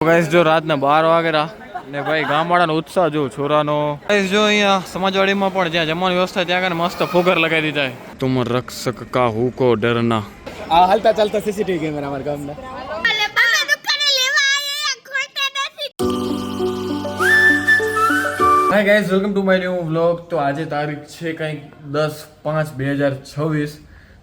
Guys જો રાતના 12 વાગેરા ને ભાઈ ગામવાળાનો ઉત્સાહ જો છોરાનો ગાઈસ જો અહીંયા સમાજવાડીમાં પણ જ્યાં જમવાની વ્યવસ્થા ત્યાં કને મસ્ત ફોગર લગાવી દીધા છે તુમ રક્ષક કા હુકો ડરના આ હાલતા ચાલતા સીસીટીવી કેમેરા અમારા ગામના hi guys welcome to my new vlog તો આજે તારીખ છે કંઈક 10/5/2026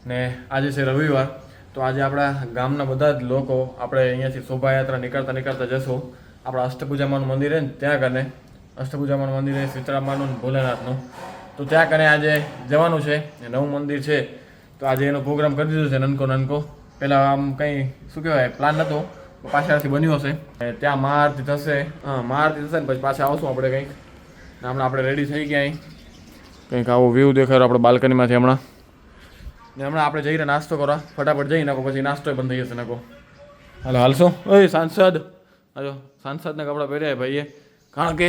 ને આજે છે રવિવાર તો આજે આપણા ગામના બધા જ લોકો આપણે અહીંયાથી શોભાયાત્રા નીકળતા જશું આપણા અષ્ટપૂજામાનું મંદિર છે ને ત્યાં કને અષ્ટપૂજામાનું મંદિર છે સીતરામાનું ને ભોલેનાથનું તો ત્યાં કને આજે જવાનું છે નવું મંદિર છે તો આજે એનો પ્રોગ્રામ કરી દીધો છે નનકો પહેલાં આમ કંઈ શું કહેવાય પ્લાન નહોતો પાછળથી બન્યો હશે ત્યાં મહાઆરતી થશે મહાઆરતી થશે ને પછી પાછા આવશું આપણે કંઈક હમણાં આપણે રેડી થઈ ગયા અહીં કંઈક આવો વ્યૂ દેખાડો આપણે બાલ્કનીમાંથી હમણાં ને હમણાં આપણે જઈને નાસ્તો કરવા ફટાફટ જઈ નાખો પછી નાસ્તો બંધ થઈ જશે નાખો હાલો હાલશો ઓય સાંસદ હાલો સાંસદના કપડાં પહેર્યા ભાઈએ કારણ કે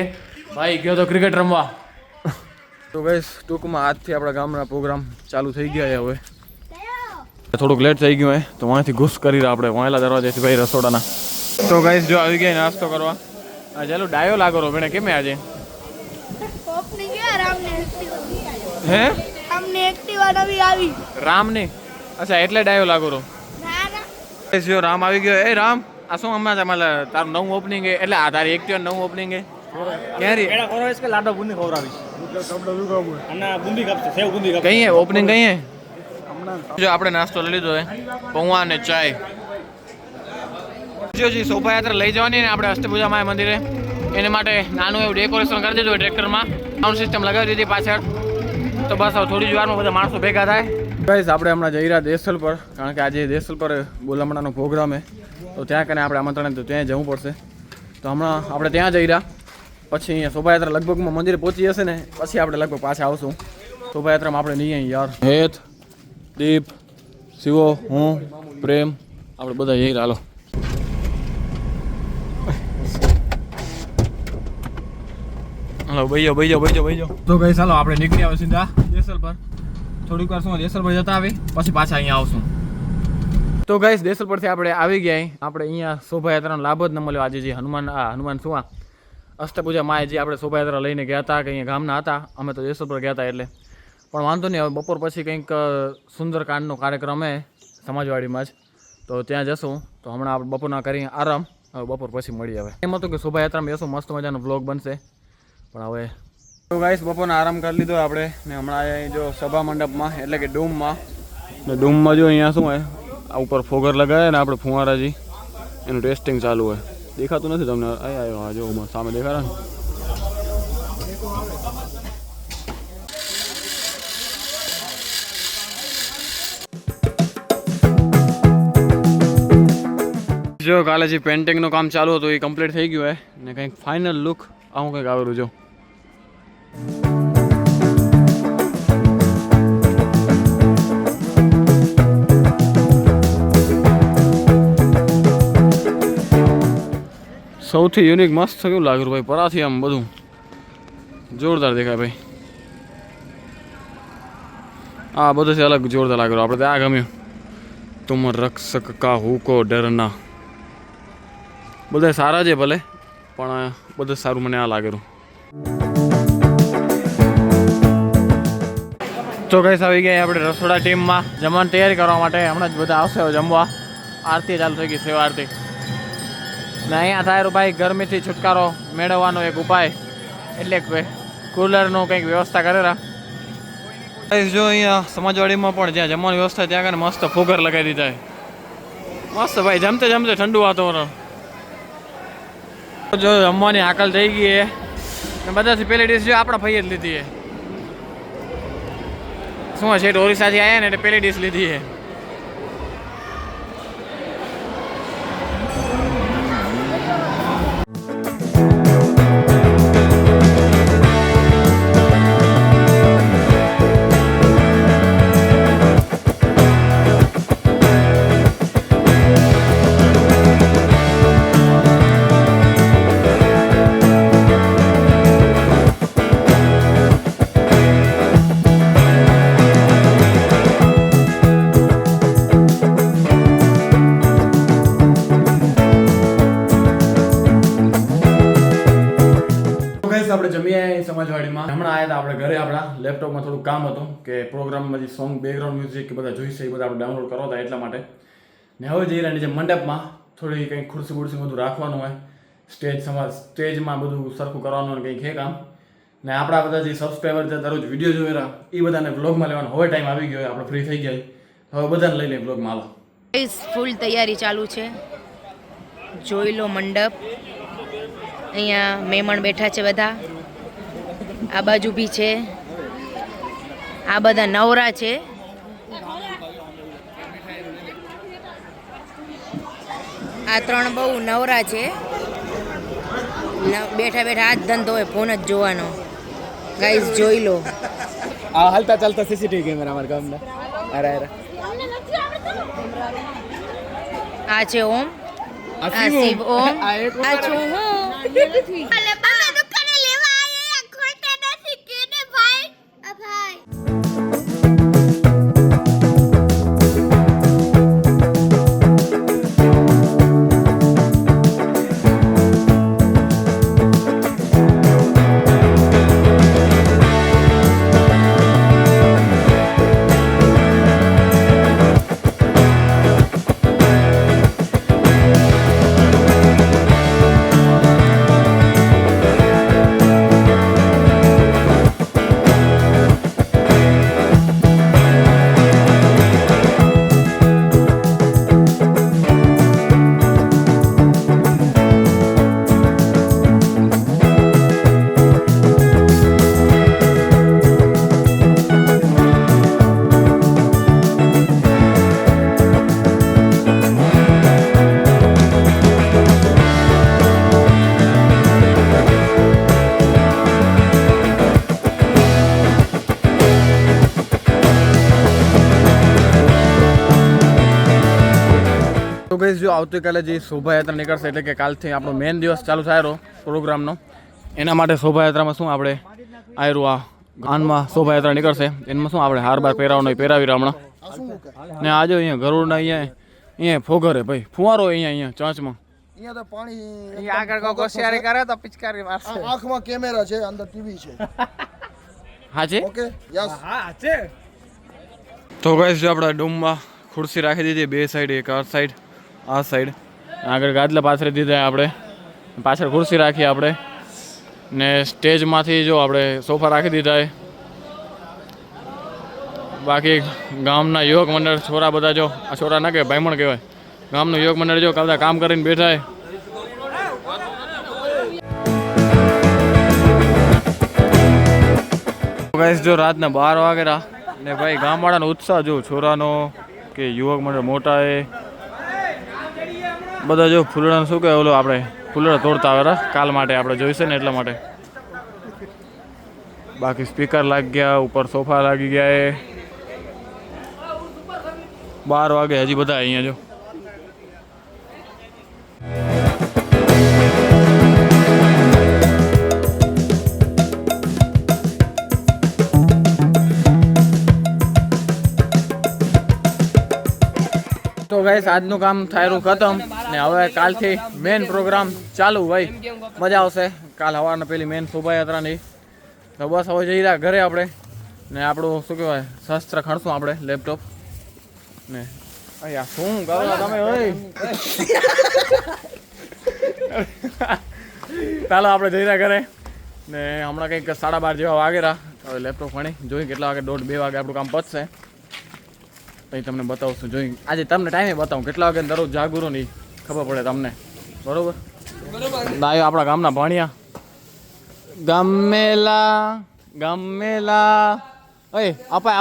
ભાઈ ગયો તો ક્રિકેટ રમવા તો બસ ટૂંકમાં આજથી આપણા ગામના પ્રોગ્રામ ચાલુ થઈ ગયા છે હવે થોડુંક લેટ થઈ ગયું હોય તો વાંથી ઘૂસ કરી રહ્યા આપણે વાંયેલા દરવાજેથી ભાઈ રસોડાના તો ગાઈસ જો આવી ગયા નાસ્તો કરવા ચાલો ડાયો લાગો રો બેને કેમ આજે હે અમને એક્ટિવા નવી આવી રામ ને અચ્છા એટલે ડાયો લાગો રો જો રામ આવી ગયો એ રામ આ શું હમણાં તમારે તારું નવું ઓપનિંગ છે એટલે આ તારી એક્ટિવા નવું ઓપનિંગ છે ક્યાં રી પેડા ખવડાવીશ કે લાડો બુંદી ખવડાવીશ અને બુંદી કાપશે સેવ બુંદી કાપશે કઈ હે ઓપનિંગ કઈ હે જો આપણે નાસ્તો લઈ લીધો હે પૌવા અને ચાય જો જી શોભાયાત્રા લઈ જવાની ને આપણે અષ્ટભુજા માયા મંદિરે એને માટે નાનું એવું ડેકોરેશન કરી દીધું ટ્રેક્ટરમાં સાઉન્ડ સિસ્ટમ લગાવી દીધી પાછળ તો બસ હવે થોડી જ વારમાં બધા માણસો ભેગા થાય ગાઈસ આપણે હમણાં જઈ રહ્યા દેસલ પર કારણ કે આજે દેસલ પર બોલામણાનો પ્રોગ્રામ છે તો ત્યાં કને આપણે આમંત્રણ તો ત્યાં જવું પડશે તો હમણાં આપણે ત્યાં જઈ રહ્યા પછી અહીંયા શોભાયાત્રા લગભગમાં મંદિરે પહોંચી જશે ને પછી આપણે લગભગ પાછા આવશું શોભાયાત્રામાં આપણે નહીં યાર હેત દીપ શિવો હું પ્રેમ આપણે બધા જઈ રહ્યા હાલો હાલો ભાઈઓ તો ગઈ ચાલો આપણે નીકળી આવે સીધા દેસલ પર થોડીક વાર શું દેસલ પર જતા આવી પછી પાછા અહીંયા આવશું તો ગાઈસ દેસલ પરથી આપણે આવી ગયા આપણે અહીંયા શોભાયાત્રાનો લાભ જ ન મળ્યો આજે જે હનુમાન શું અષ્ટપૂજા માએ જે આપણે શોભાયાત્રા લઈને ગયા હતા કે અહીંયા ગામના હતા અમે તો દેસલ પર ગયા હતા એટલે પણ વાંધો નહીં હવે બપોર પછી કંઈક સુંદરકાંડનો કાર્યક્રમ છે સમાજવાડીમાં જ તો ત્યાં જશું તો હમણાં આપણે બપોરના કરી આરામ હવે બપોર પછી મળીએ હવે એમ હતું કે શોભાયાત્રામાં બેસું મસ્ત મજાનો વ્લોગ બનશે પણ હવે તો ગાઈસ બપોરના આરામ કરી લીધો આપણે ને હમણાં અહીં જો સભા મંડપમાં એટલે કે ડૂમમાં જો અહીંયા શું હોય આ ઉપર ફોગર લગાવે ને આપણે ફુવારાજી એનું ટેસ્ટિંગ ચાલુ હોય દેખાતું નથી તમને આવ્યો જો સામે દેખાડે ને જો કાલે જે પેઇન્ટિંગનું કામ ચાલુ હતું એ કમ્પ્લીટ થઈ ગયું હોય ને કંઈક ફાઇનલ લુક આવું કંઈક આવેલું જો સૌથી યુનિક મસ્ત કેવું લાગ્યું ભાઈ પરાથી આમ બધું જોરદાર દેખાય ભાઈ હા બધું અલગ જોરદાર લાગ્યું આપણે ત્યાં ગમ્યું તુમ રક્ષક કા હુકો ડરના બધા સારા છે ભલે પણ બધું સારું મને આ લાગેલું તો કઈ આવી ગયા આપણે રસોડા ટીમમાં જમવાની તૈયારી કરવા માટે હમણાં જ બધા આવશે જમવા આરતી ચાલુ થઈ ગઈ સેવા આરતી ને અહીંયા થાય ભાઈ ગરમીથી છુટકારો મેળવવાનો એક ઉપાય એટલે કે કુલરનું કંઈક વ્યવસ્થા કરેલા જો અહીંયા સમાજવાડીમાં પણ જ્યાં જમવાની વ્યવસ્થા ત્યાં કને મસ્ત ફોગર લગાવી દીધા મસ્ત ભાઈ જમતે ઠંડુ વાતાવરણ જો જમવાની હાકલ થઈ ગઈ ને બધાથી પહેલી ડીશ જો આપણા ભાઈએ જ લીધી શું છે ઓરિસ્સાથી આવ્યા ને એટલે પહેલી ડીશ લીધી છે આપણે જમીએ સમાજવાડીમાં હમણાં આવ્યા હતા આપણે ઘરે આપણા લેપટોપમાં થોડું કામ હતું કે પ્રોગ્રામમાં જે સોંગ બેકગ્રાઉન્ડ મ્યુઝિક બધા જોઈશે એ બધા આપણે ડાઉનલોડ કરવા હતા એટલા માટે ને હવે જઈ રહ્યા જે મંડપમાં થોડી કંઈક ખુરશી બુરશી બધું રાખવાનું હોય સ્ટેજમાં બધું સરખું કરવાનું હોય કંઈક હે કામ ને આપણા બધા જે સબસ્ક્રાઈબર છે દરરોજ વિડીયો જોયેલા એ બધાને બ્લોગમાં લેવાનો હવે ટાઈમ આવી ગયો આપણે ફ્રી થઈ ગયા હવે બધાને લઈ લઈએ બ્લોગમાં હાલો ફૂલ તૈયારી ચાલુ છે. જોઈ લો મંડપ. અહીંયા મહેમાન બેઠા છે બધા. આ બાજુ બી છે. આ બધા નવરા છે. આ 3 બહુ નવરા છે. બેઠા બેઠા આ જ ધંધો હોય, ફોન જ જોવાનો. ગાઈઝ જોઈ લો. આ હાલતા ચાલતા સીસીટીવી કેમેરા અમારા ગામના. અરે આ છે ઓમ, આ શિવ ઓમ, આ છું હું. અમે દુકાને લેવા આયા ખોટા નથી કેને ભાઈ આ ભાઈ તો ગઈશ જો આવતીકાલે જે શોભાયાત્રા નીકળશે એટલે કે કાલથી આપણો મેઇન દિવસ ચાલુ થાય પ્રોગ્રામનો એના માટે શોભાયાત્રામાં શું આપણે આયરું આ ગાનમાં શોભાયાત્રા નીકળશે એમાં શું આપણે હાર બાર પહેરાવવાનો પહેરાવી હમણાં ને આજે અહીંયા ગરુડના અહીંયા ફોગરે ભાઈ ફુવારો અહીંયા ચાંચમાં અહીંયા તો પાણી અહીંયા આગળ કોઈ હોશિયારી કરે તો પિચકારી મારશે. આંખમાં કેમેરા છે, અંદર ટીવી છે. હા છે ઓકે યસ. હા છે. તો ગઈશ જો આપણા ડોમમાં ખુરશી રાખી દીધી બે સાઈડ, એક આ સાઈડ આ સાઈડ, આગળ ગાદલા પાથરી દીધા આપણે, પાછળ ખુરશી રાખી આપણે ને સ્ટેજમાંથી જો આપણે સોફા રાખી દીધા. બાકી ગામના યુવક મંડળ છોરા બધા જો આ છોરા ના કહેવાય ભાઈમણ કહેવાય, ગામનું યુવક મંડળ જો બધા કામ કરીને બેઠા છે. ગાઈસ જો રાતના 12 વાગેરા ને ભાઈ ગામવાળાનો ઉત્સાહ જો છોરાનો કે યુવક મંડળ મોટા એ બધા જો ફૂલડાનું શું કહેવાય ઓલો આપણે ફૂલડા તોડતા આવે કાલ માટે આપણે જોઈશે ને એટલા માટે. બાકી સ્પીકર લાગી ગયા, ઉપર સોફા લાગી ગયા એ 12 વાગે હજી બધા અહીંયા જો. તો ગાઈસ આજનું કામ થાયરું ખતમ ને હવે કાલથી મેન પ્રોગ્રામ ચાલુ ભાઈ, મજા આવશે. કાલ સવારના પેલી મેન શોભાયાત્રાની તો બસ હવે જઈ રહ્યા ઘરે આપણે ને આપણું શું કહેવાય શસ્ત્ર ખણશું આપણે લેપટોપ ને અહીંયા શું કરો તમે હોય ચાલો આપણે જઈ રહ્યા ઘરે ને હમણાં કંઈક 12:30 જેવા વાગેરા. હવે લેપટોપ ખણી જોઈ કેટલા વાગે 1:30-2 વાગે આપણું કામ પતશે પછી તમને બતાવશું. જોઈ આજે તમને ટાઈમે બતાવું કેટલા વાગે દરરોજ જાગુરો નહીં ખબર પડે તમને. બરોબર દાયો આપણા ગામના ભાણિયા ગમેલા ઓય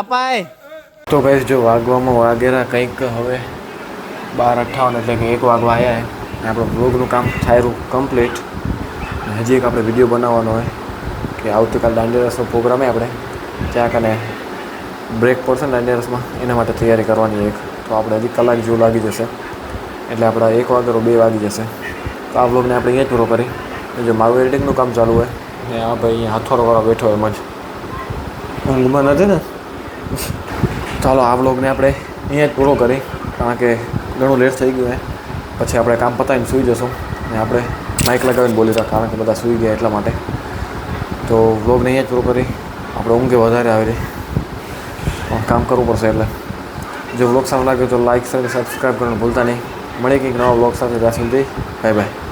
અપાય. તો કઈ જો વાગવામાં વાગેરા કંઈક હવે 12:58 એટલે કે 1 વાગવા આવ્યા ને આપણું બ્લોગનું કામ થાયરું કમ્પ્લીટ. હજી એક આપણે વિડીયો બનાવવાનો હોય કે આવતીકાલ દાંડિયા રસનો પ્રોગ્રામ આપણે ત્યાં કને બ્રેક પડશે ને દાંડિયા રસમાં એના માટે તૈયારી કરવાની એક. તો આપણે હજી કલાક જેવું લાગી જશે એટલે આપણા 1 વાગે 2 વાગી જશે. તો આ બ્લોગને આપણે અહીંયા જ પૂરો કરી. જો મારું એડિટિંગનું કામ ચાલુ હોય ને આ ભાઈ અહીંયા હાથોરવાળો બેઠો એમ જ ઊંઘમાં નથી ને. ચાલો આ બ્લોગને આપણે અહીંયા જ પૂરો કરી કારણ કે ઘણું લેટ થઈ ગયું હોય. પછી આપણે કામ પતાવીને સૂઈ જશું ને આપણે માઇક લગાવીને બોલી રહ્યા કારણ કે બધા સૂઈ ગયા એટલા માટે. તો વ્લોગને અહીંયા જ પૂરો કરી આપણે ઊંઘે વધારે આવે છે કામ કરવું પડશે એટલે જો વ્લોગ સારું લાગ્યો તો લાઇક અને સબસ્ક્રાઈબ કરવાનું ભૂલતા નહીં મળે કંઈક નવા વ્લોગ સાથે ત્યાં સુધી બાય બાય